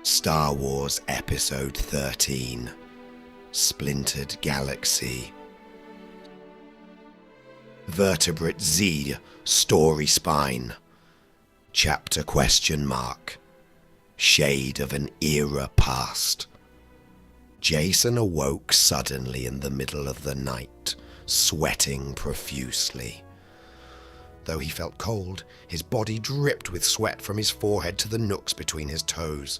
Star Wars Episode 13, Splintered Galaxy. Vertebrate Z, Story Spine. Chapter ? Shade of an Era Past. Jason awoke suddenly in the middle of the night, sweating profusely. Though he felt cold, his body dripped with sweat from his forehead to the nooks between his toes.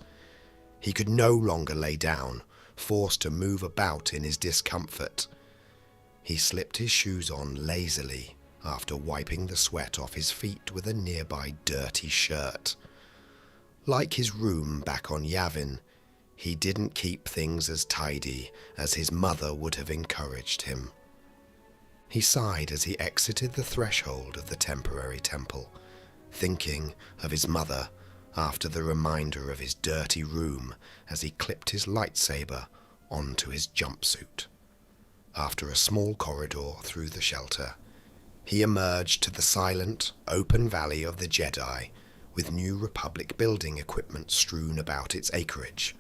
He could no longer lay down, forced to move about in his discomfort. He slipped his shoes on lazily after wiping the sweat off his feet with a nearby dirty shirt. Like his room back on Yavin, he didn't keep things as tidy as his mother would have encouraged him. He sighed as he exited the threshold of the temporary temple, thinking of his mother after the reminder of his dirty room as he clipped his lightsaber onto his jumpsuit. After a small corridor through the shelter, he emerged to the silent, open valley of the Jedi, with New Republic building equipment strewn about its acreage.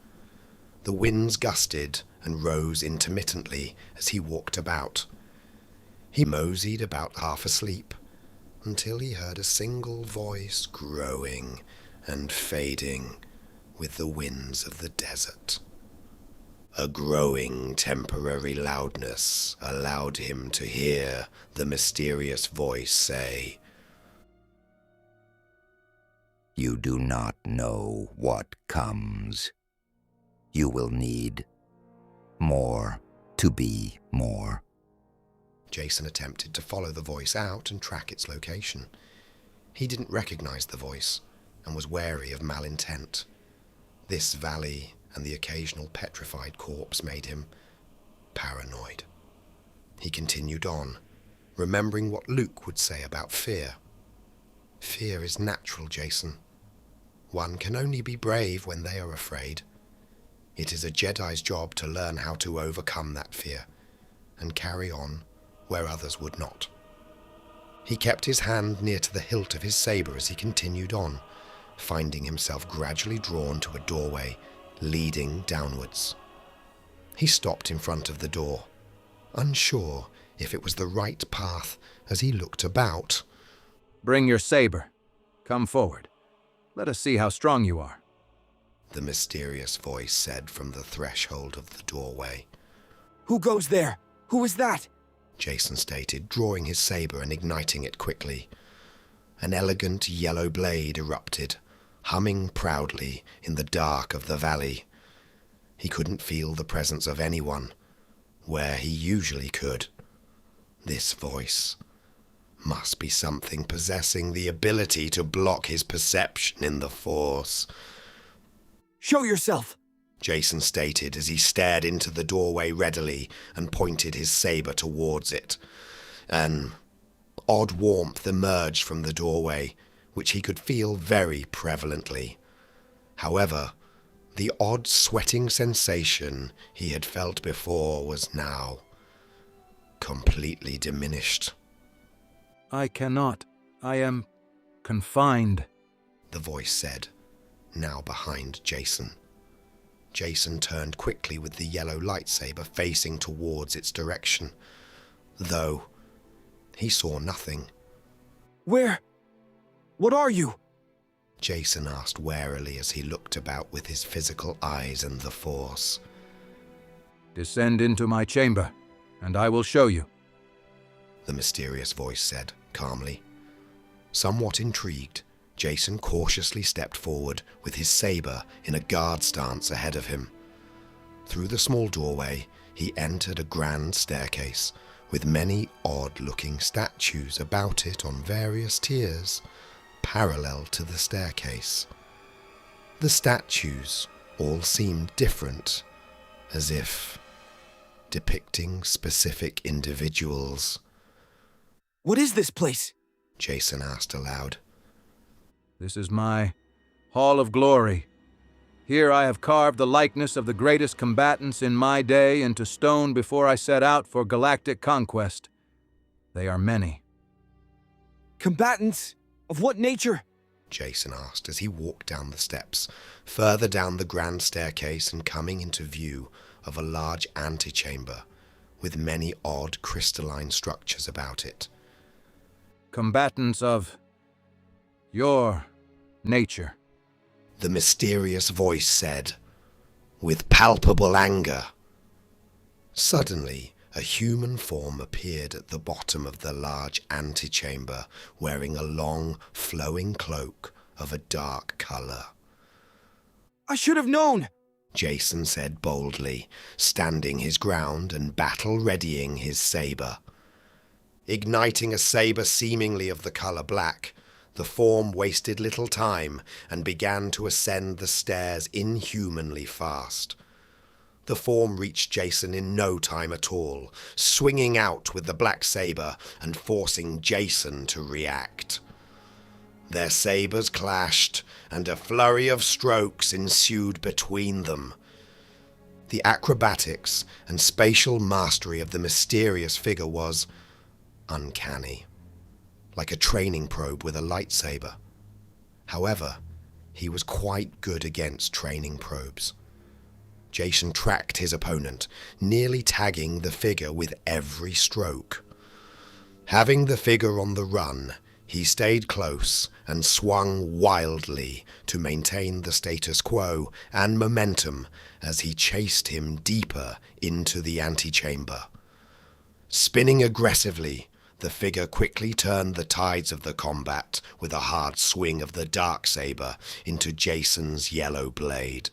The winds gusted and rose intermittently as he walked about. He moseyed about half asleep, until he heard a single voice growing and fading with the winds of the desert. A growing temporary loudness allowed him to hear the mysterious voice say, "You do not know what comes. You will need more to be more." Jason attempted to follow the voice out and track its location. He didn't recognize the voice and was wary of malintent. This valley and the occasional petrified corpse made him paranoid. He continued on, remembering what Luke would say about fear. Fear is natural, Jason. One can only be brave when they are afraid. It is a Jedi's job to learn how to overcome that fear and carry on where others would not. He kept his hand near to the hilt of his saber as he continued on, finding himself gradually drawn to a doorway leading downwards. He stopped in front of the door, unsure if it was the right path as he looked about. "Bring your saber. Come forward. Let us see how strong you are," the mysterious voice said from the threshold of the doorway. "Who goes there? Who is that?" Jason stated, drawing his saber and igniting it quickly. An elegant yellow blade erupted, humming proudly in the dark of the valley. He couldn't feel the presence of anyone, where he usually could. This voice must be something possessing the ability to block his perception in the Force. "Show yourself!" Jason stated as he stared into the doorway readily and pointed his saber towards it. An odd warmth emerged from the doorway, which he could feel very prevalently. However, the odd sweating sensation he had felt before was now completely diminished. "I cannot. I am confined," the voice said, now behind Jason. Jason turned quickly with the yellow lightsaber facing towards its direction, though he saw nothing. "Where? What are you?" Jason asked warily as he looked about with his physical eyes and the Force. "Descend into my chamber, and I will show you," the mysterious voice said calmly. Somewhat intrigued, Jason cautiously stepped forward with his saber in a guard stance ahead of him. Through the small doorway, he entered a grand staircase with many odd-looking statues about it on various tiers, parallel to the staircase. The statues all seemed different, as if depicting specific individuals. "What is this place?" Jason asked aloud. "This is my Hall of Glory. Here I have carved the likeness of the greatest combatants in my day into stone before I set out for galactic conquest. They are many." "Combatants? Of what nature? Jason asked as he walked down the steps, further down the grand staircase and coming into view of a large antechamber with many odd crystalline structures about it. Combatants of your nature. The mysterious voice said, with palpable anger. Suddenly, a human form appeared at the bottom of the large antechamber, wearing a long, flowing cloak of a dark color. I should have known! Jason said boldly, standing his ground and battle-readying his saber. Igniting a saber seemingly of the color black, the form wasted little time and began to ascend the stairs inhumanly fast. The form reached Jason in no time at all, swinging out with the black saber and forcing Jason to react. Their sabers clashed, and a flurry of strokes ensued between them. The acrobatics and spatial mastery of the mysterious figure was uncanny, like a training probe with a lightsaber. However, he was quite good against training probes. Jason tracked his opponent, nearly tagging the figure with every stroke. Having the figure on the run, he stayed close and swung wildly to maintain the status quo and momentum as he chased him deeper into the antechamber. Spinning aggressively, the figure quickly turned the tides of the combat with a hard swing of the darksaber into Jason's yellow blade.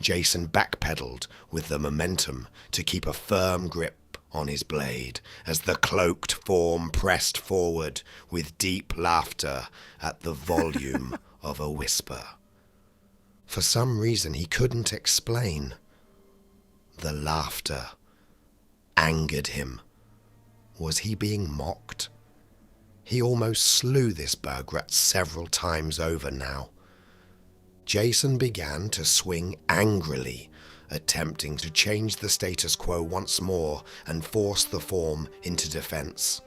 Jason backpedaled with the momentum to keep a firm grip on his blade as the cloaked form pressed forward with deep laughter at the volume of a whisper. For some reason he couldn't explain. The laughter angered him. Was he being mocked? He almost slew this Burgrat several times over now. Jason began to swing angrily, attempting to change the status quo once more and force the form into defense.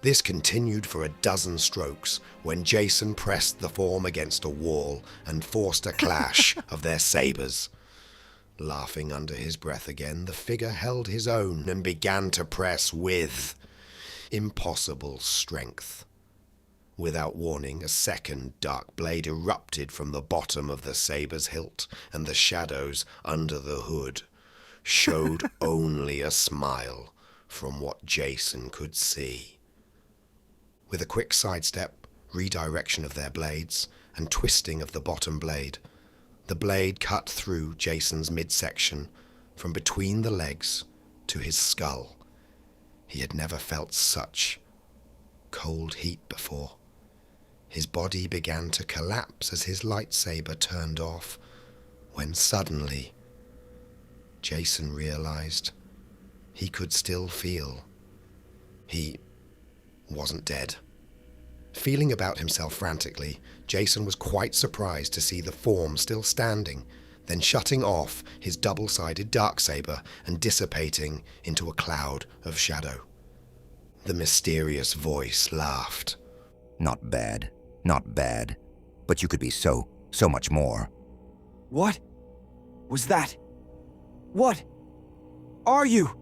This continued for a dozen strokes when Jason pressed the form against a wall and forced a clash of their sabers. Laughing under his breath again, the figure held his own and began to press with impossible strength. Without warning, a second dark blade erupted from the bottom of the saber's hilt, and the shadows under the hood showed only a smile from what Jason could see. With a quick sidestep, redirection of their blades, and twisting of the bottom blade, the blade cut through Jason's midsection from between the legs to his skull. He had never felt such cold heat before. His body began to collapse as his lightsaber turned off, when suddenly Jason realized he could still feel. He wasn't dead. Feeling about himself frantically, Jason was quite surprised to see the form still standing, then shutting off his double-sided darksaber and dissipating into a cloud of shadow. The mysterious voice laughed. Not bad, not bad. But you could be so much more. What was that? What are you?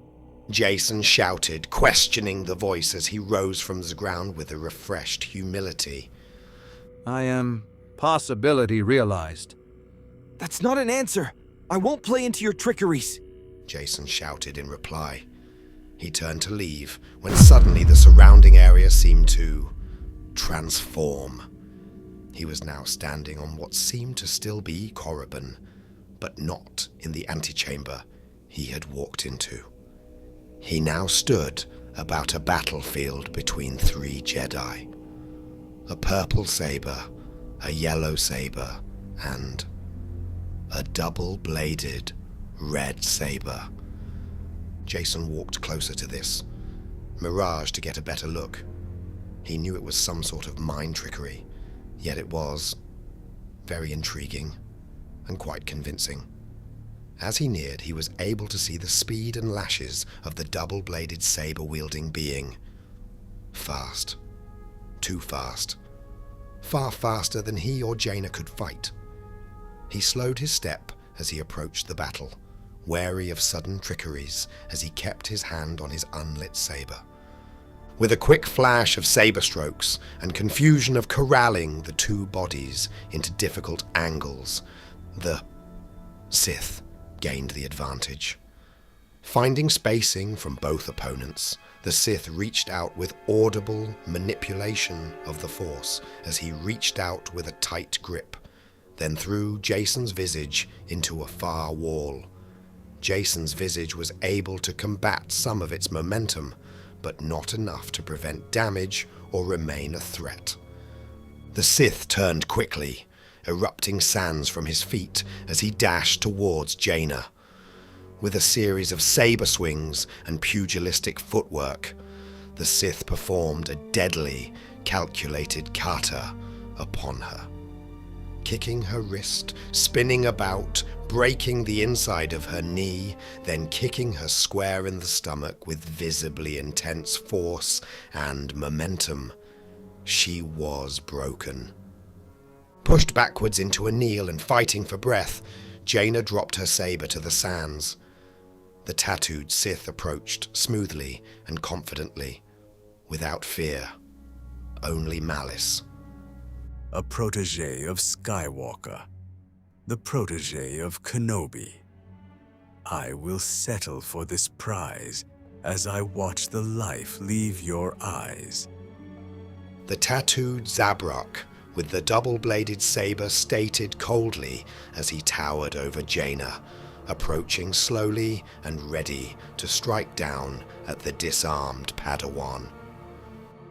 Jason shouted, questioning the voice as he rose from the ground with a refreshed humility. I am possibility realized. That's not an answer. I won't play into your trickeries. Jason shouted in reply. He turned to leave when suddenly the surrounding area seemed to transform. He was now standing on what seemed to still be Korriban, but not in the antechamber he had walked into. He now stood about a battlefield between three Jedi. A purple saber, a yellow saber, and a double-bladed red saber. Jason walked closer to this, Mirage to get a better look. He knew it was some sort of mind trickery, yet it was very intriguing and quite convincing. As he neared, he was able to see the speed and lashes of the double-bladed saber-wielding being. Fast. Too fast. far faster than he or Jaina could fight. He slowed his step as he approached the battle, wary of sudden trickeries as he kept his hand on his unlit saber. With a quick flash of saber strokes and confusion of corralling the two bodies into difficult angles, the Sith gained the advantage. Finding spacing from both opponents, the Sith reached out with audible manipulation of the Force as he reached out with a tight grip, then threw Jacen's visage into a far wall. Jacen's visage was able to combat some of its momentum, but not enough to prevent damage or remain a threat. The Sith turned quickly, erupting sands from his feet as he dashed towards Jaina. With a series of saber swings and pugilistic footwork, the Sith performed a deadly, calculated kata upon her. Kicking her wrist, spinning about, breaking the inside of her knee, then kicking her square in the stomach with visibly intense force and momentum. She was broken. Pushed backwards into a kneel and fighting for breath, Jaina dropped her saber to the sands. The tattooed Sith approached smoothly and confidently, without fear, only malice. A protege of Skywalker, the protege of Kenobi. I will settle for this prize as I watch the life leave your eyes. The tattooed Zabrak, with the double-bladed saber, stated coldly as he towered over Jaina, approaching slowly and ready to strike down at the disarmed Padawan.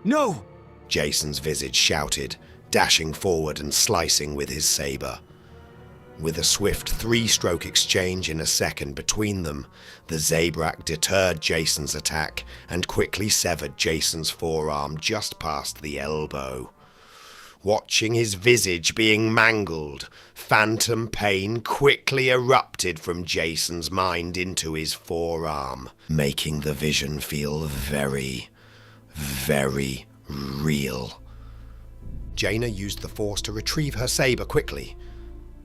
No! Jacen's visage shouted, dashing forward and slicing with his saber. With a swift three-stroke exchange in a second between them, the Zabrak deterred Jacen's attack and quickly severed Jacen's forearm just past the elbow. Watching his visage being mangled, phantom pain quickly erupted from Jacen's mind into his forearm, making the vision feel very, very real. Jaina used the Force to retrieve her saber quickly.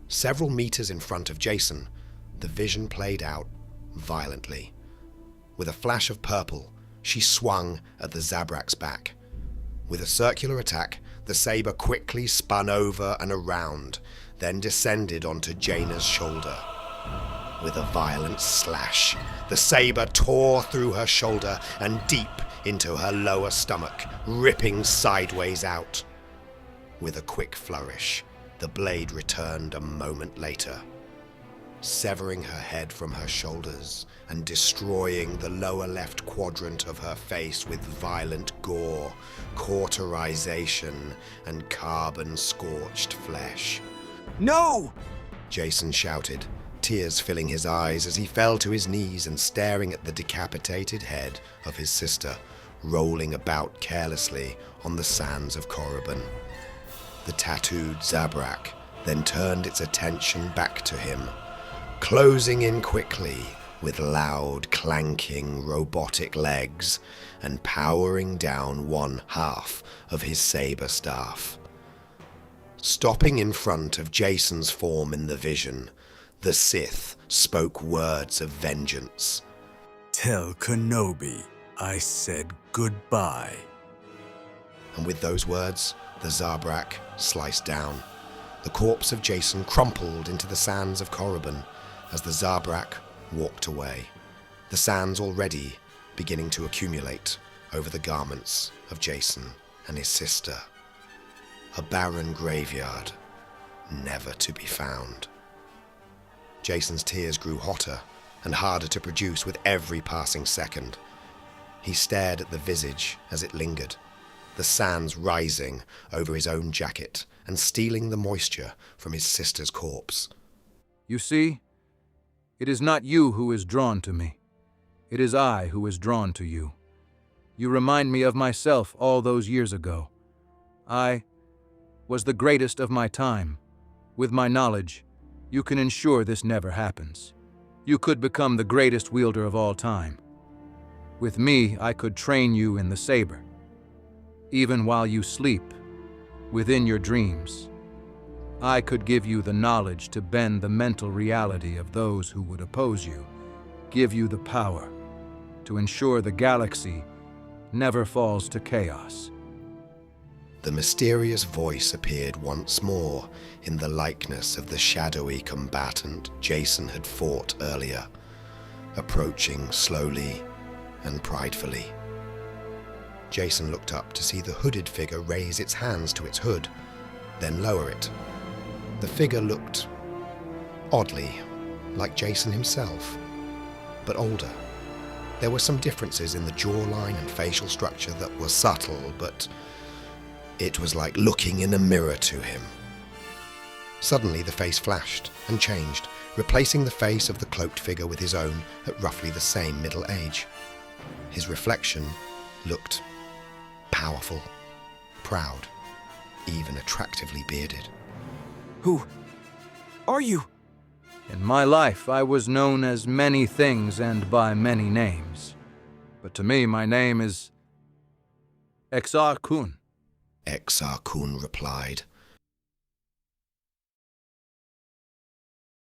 Several meters in front of Jacen, the vision played out violently. With a flash of purple, she swung at the Zabrak's back. With a circular attack, the saber quickly spun over and around, then descended onto Jaina's shoulder. With a violent slash, the saber tore through her shoulder and deep into her lower stomach, ripping sideways out. With a quick flourish, the blade returned a moment later, severing her head from her shoulders and destroying the lower left quadrant of her face with violent gore, cauterization, and carbon-scorched flesh. No! Jacen shouted, tears filling his eyes as he fell to his knees and staring at the decapitated head of his sister, rolling about carelessly on the sands of Korriban. The tattooed Zabrak then turned its attention back to him, closing in quickly with loud clanking robotic legs and powering down one half of his saber staff. Stopping in front of Jacen's form in the vision, the Sith spoke words of vengeance. Tell Kenobi I said goodbye. And with those words, the Zabrak sliced down. The corpse of Jacen crumpled into the sands of Korriban as the Zabrak walked away, the sands already beginning to accumulate over the garments of Jacen and his sister. A barren graveyard, never to be found. Jacen's tears grew hotter and harder to produce with every passing second. He stared at the visage as it lingered, the sands rising over his own jacket and stealing the moisture from his sister's corpse. You see, it is not you who is drawn to me. It is I who is drawn to you. You remind me of myself all those years ago. I was the greatest of my time. With my knowledge, you can ensure this never happens. You could become the greatest wielder of all time. With me, I could train you in the saber. Even while you sleep, within your dreams. I could give you the knowledge to bend the mental reality of those who would oppose you, give you the power to ensure the galaxy never falls to chaos. The mysterious voice appeared once more in the likeness of the shadowy combatant Jason had fought earlier, approaching slowly and pridefully. Jason looked up to see the hooded figure raise its hands to its hood, then lower it. The figure looked oddly like Jason himself, but older. There were some differences in the jawline and facial structure that were subtle, but it was like looking in a mirror to him. Suddenly the face flashed and changed, replacing the face of the cloaked figure with his own at roughly the same middle age. His reflection looked powerful, proud, even attractively bearded. Who are you? In my life, I was known as many things and by many names. But to me, my name is Exar Kun. Exar Kun replied,